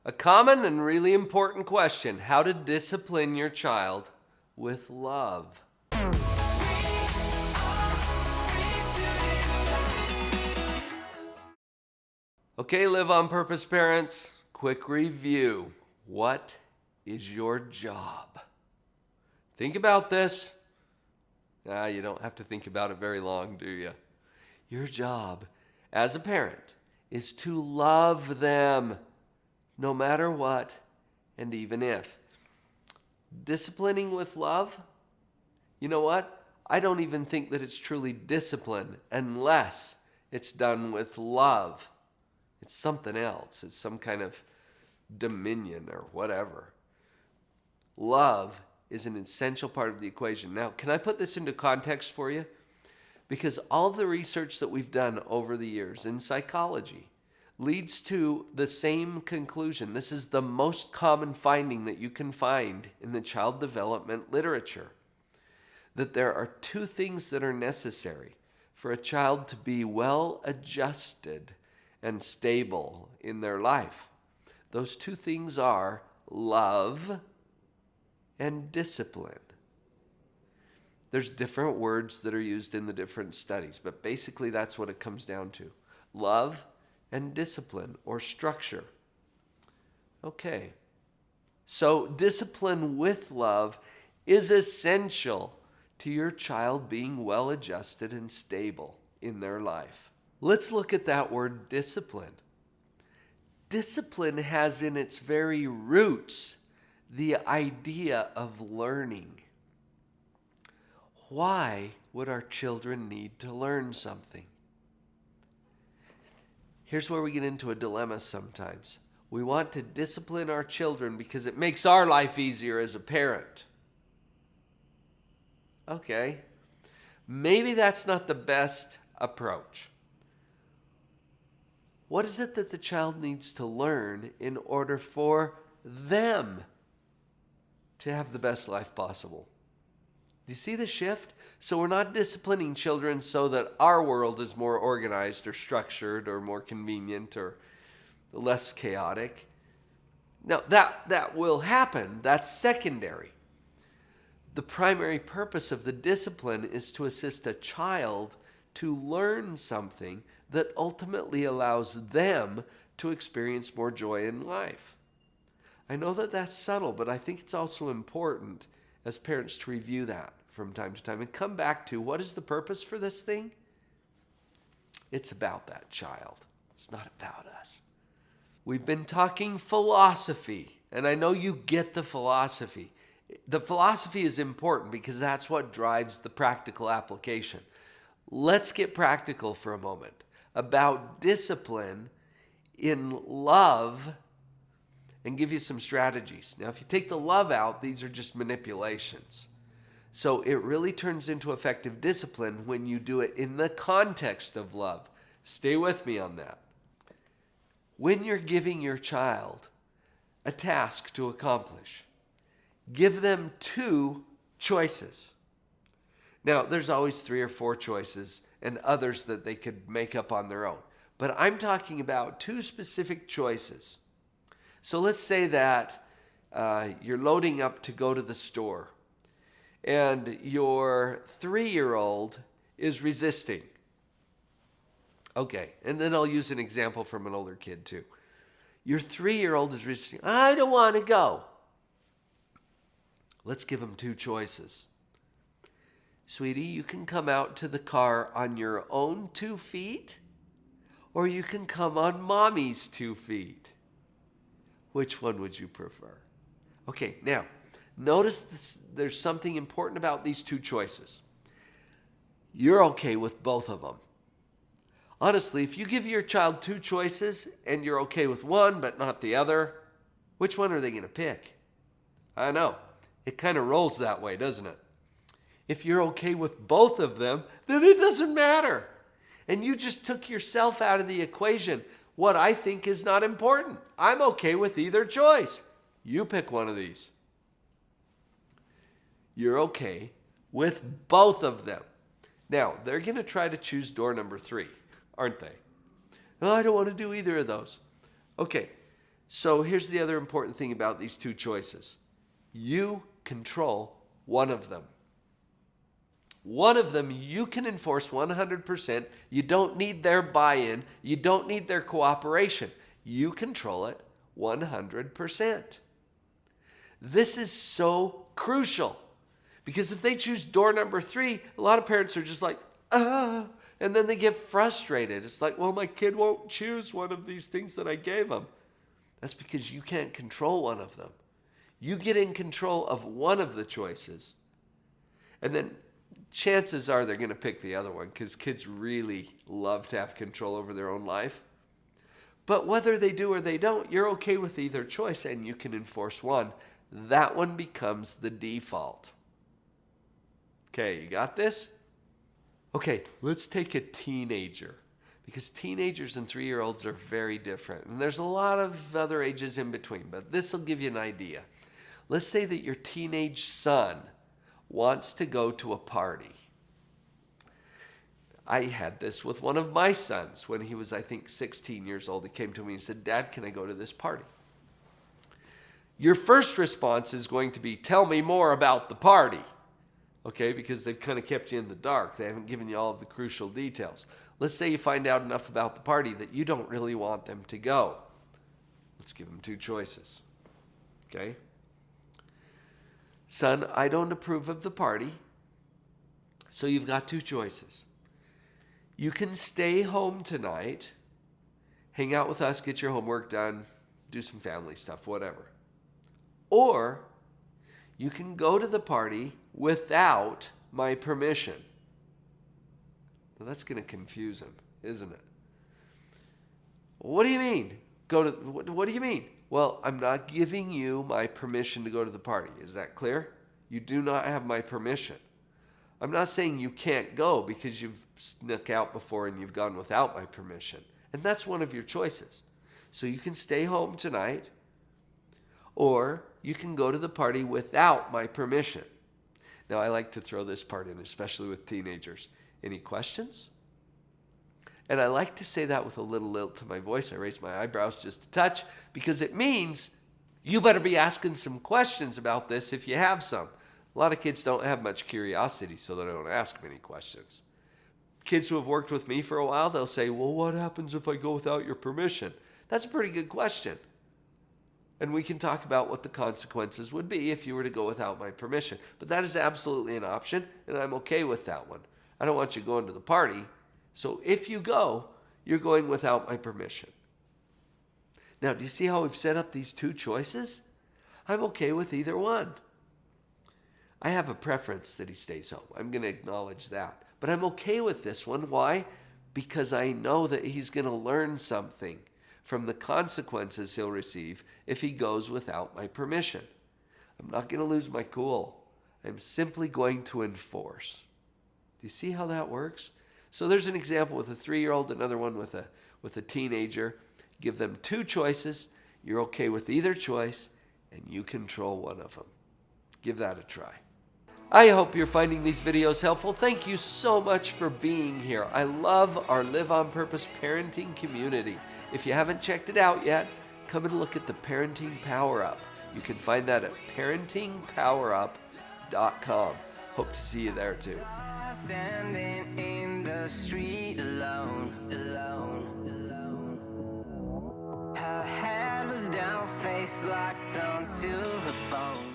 A common and really important question: how to discipline your child with love. Okay, Live on Purpose parents, quick review. What is your job? Think about this. You don't have to think about it very long, do you? Your job as a parent is to love them no matter what and even if. Disciplining with love? You know what? I don't even think that it's truly discipline unless it's done with love. It's something else. It's some kind of dominion or whatever. Love is an essential part of the equation. Now, can I put this into context for you? Because all of the research that we've done over the years in psychology leads to the same conclusion. This is the most common finding that you can find in the child development literature, that there are two things that are necessary for a child to be well adjusted and stable in their life. Those two things are love and discipline. There's different words that are used in the different studies, but basically that's what it comes down to. Love and discipline, or structure. Okay. So discipline with love is essential to your child being well adjusted and stable in their life. Let's look at that word discipline. Discipline has in its very roots the idea of learning. Why would our children need to learn something? Here's where we get into a dilemma sometimes. We want to discipline our children because it makes our life easier as a parent. Okay, maybe that's not the best approach. What is it that the child needs to learn in order for them to have the best life possible? Do you see the shift? So we're not disciplining children so that our world is more organized or structured or more convenient or less chaotic. Now, that will happen. That's secondary. The primary purpose of the discipline is to assist a child to learn something that ultimately allows them to experience more joy in life. I know that that's subtle, but I think it's also important as parents to review that from time to time and come back to, what is the purpose for this thing? It's about that child. It's not about us. We've been talking philosophy, and I know you get the philosophy. The philosophy is important because that's what drives the practical application. Let's get practical for a moment about discipline in love and give you some strategies. Now, if you take the love out, these are just manipulations. So it really turns into effective discipline when you do it in the context of love. Stay with me on that. When you're giving your child a task to accomplish, give them two choices. Now, there's always 3 or 4 choices and others that they could make up on their own. But I'm talking about 2 specific choices. So let's say that you're loading up to go to the store and your 3-year-old is resisting. Okay, and then I'll use an example from an older kid too. Your 3-year-old is resisting. I don't want to go. Let's give him 2 choices. Sweetie, you can come out to the car on your own 2 feet, or you can come on mommy's 2 feet. Which one would you prefer? Okay, now, notice this, there's something important about these 2 choices. You're okay with both of them. Honestly, if you give your child 2 choices and you're okay with one but not the other, which one are they going to pick? I know. It kind of rolls that way, doesn't it? If you're okay with both of them, then it doesn't matter. And you just took yourself out of the equation. What I think is not important. I'm okay with either choice. You pick one of these. You're okay with both of them. Now, they're going to try to choose door number 3, aren't they? Oh, I don't want to do either of those. Okay, So here's the other important thing about these two choices. You control one of them. One of them you can enforce 100%. You don't need their buy-in. You don't need their cooperation. You control it 100%. This is so crucial because if they choose door number 3, a lot of parents are just like, and then they get frustrated. It's like, well, my kid won't choose one of these things that I gave them. That's because you can't control one of them. You get in control of one of the choices, and then chances are they're going to pick the other one because kids really love to have control over their own life. But whether they do or they don't, you're okay with either choice and you can enforce one. That one becomes the default. Okay, you got this? Okay, let's take a teenager because teenagers and 3-year-olds are very different. And there's a lot of other ages in between, but this will give you an idea. Let's say that your teenage son wants to go to a party. I had this with one of my sons when he was, I think, 16 years old. He came to me and said, Dad, can I go to this party? Your first response is going to be, tell me more about the party. Okay, because they've kind of kept you in the dark. They haven't given you all of the crucial details. Let's say you find out enough about the party that you don't really want them to go. Let's give them 2 choices. Okay? Son, I don't approve of the party, so you've got 2 choices. You can stay home tonight, hang out with us, get your homework done, do some family stuff, whatever. Or you can go to the party without my permission. Well, that's going to confuse him, isn't it? What do you mean? What do you mean? Well, I'm not giving you my permission to go to the party. Is that clear? You do not have my permission. I'm not saying you can't go because you've snuck out before and you've gone without my permission. And that's one of your choices. So you can stay home tonight, or you can go to the party without my permission. Now, I like to throw this part in, especially with teenagers. Any questions? And I like to say that with a little lilt to my voice. I raise my eyebrows just a touch because it means you better be asking some questions about this if you have some. A lot of kids don't have much curiosity, so they don't ask many questions. Kids who have worked with me for a while, they'll say, well, what happens if I go without your permission? That's a pretty good question. And we can talk about what the consequences would be if you were to go without my permission. But that is absolutely an option, and I'm okay with that one. I don't want you going to the party. So if you go, you're going without my permission. Now, do you see how we've set up these 2 choices? I'm okay with either one. I have a preference that he stays home. I'm going to acknowledge that. But I'm okay with this one. Why? Because I know that he's going to learn something from the consequences he'll receive if he goes without my permission. I'm not going to lose my cool. I'm simply going to enforce. Do you see how that works? So there's an example with a 3-year-old, another one with a teenager. Give them 2 choices. You're okay with either choice, and you control one of them. Give that a try. I hope you're finding these videos helpful. Thank you so much for being here. I love our Live on Purpose parenting community. If you haven't checked it out yet, come and look at the Parenting Power Up. You can find that at parentingpowerup.com. Hope to see you there too. Standing in the street alone. Her head was down, face locked onto the phone.